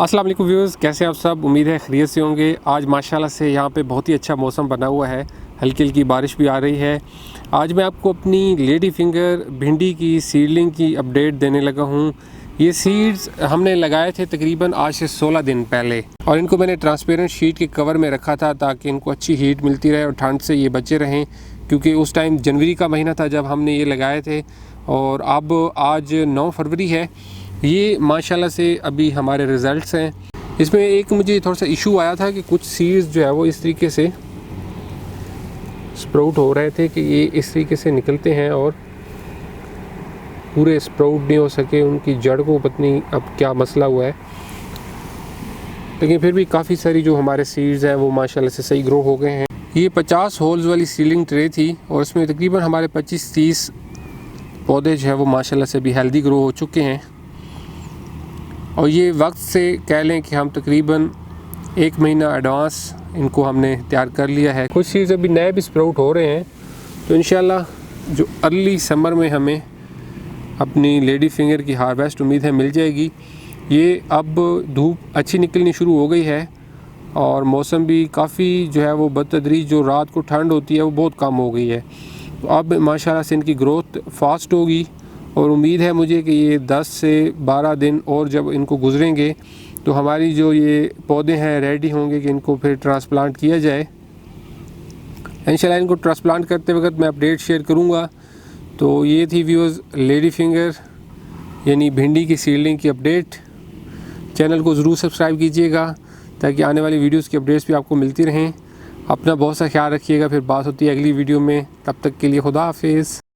अस्सलाम वालेकुम व्यूअर्स, कैसे आप सब। उम्मीद है खैरियत से होंगे। आज माशाल्लाह से यहाँ पे बहुत ही अच्छा मौसम बना हुआ है, हल्की हल्की बारिश भी आ रही है। आज मैं आपको अपनी लेडी फिंगर भिंडी की सीडलिंग की अपडेट देने लगा हूँ। ये सीड्स हमने लगाए थे तकरीबन आज से 16 दिन पहले, और इनको मैंने ट्रांसपेरेंट शीट के कवर में रखा था ताकि इनको अच्छी हीट मिलती रहे और ठंड से ये बचे रहें, क्योंकि उस टाइम जनवरी का महीना था जब हमने ये लगाए थे। और अब आज 9 फरवरी है। ये माशाल्लाह से अभी हमारे रिज़ल्ट्स हैं। इसमें एक मुझे थोड़ा सा इशू आया था कि कुछ सीड्स जो है वो इस तरीके से स्प्राउट हो रहे थे कि ये इस तरीके से निकलते हैं और पूरे स्प्राउट नहीं हो सके। उनकी जड़ को पता नहीं अब क्या मसला हुआ है, लेकिन फिर भी काफ़ी सारी जो हमारे सीड्स हैं वो माशाल्लाह से सही ग्रो हो गए हैं। ये 50 होल्स वाली सीलिंग ट्रे थी और इसमें तकरीबन हमारे 25-30 पौधे जो है वो माशाल्लाह से भी हेल्दी ग्रो हो चुके हैं। और ये वक्त से कह लें कि हम तकरीबन 1 महीना एडवांस इनको हमने तैयार कर लिया है। कुछ सीड्स अभी नए भी स्प्राउट हो रहे हैं, तो इंशाल्लाह जो अर्ली समर में हमें अपनी लेडी फिंगर की हार्वेस्ट उम्मीद है मिल जाएगी। ये अब धूप अच्छी निकलनी शुरू हो गई है और मौसम भी काफ़ी जो है वो बतदरीज जो रात को ठंड होती है वो बहुत कम हो गई है। तो अब माशाल्लाह से इनकी ग्रोथ फास्ट होगी और उम्मीद है मुझे कि ये 10 से 12 दिन और जब इनको गुजरेंगे तो हमारी जो ये पौधे हैं रेडी होंगे कि इनको फिर ट्रांसप्लांट किया जाए। इंशाल्लाह इनको ट्रांसप्लांट करते वक्त मैं अपडेट शेयर करूँगा। तो ये थी व्यूअर्स लेडी फिंगर यानी भिंडी की सीडलिंग की अपडेट। चैनल को ज़रूर सब्सक्राइब कीजिएगा ताकि आने वाली वीडियोस की अपडेट्स भी आपको मिलती रहें। अपना बहुत सा ख्याल रखिएगा। फिर बात होती है अगली वीडियो में, तब तक के लिए खुदा हाफिज़।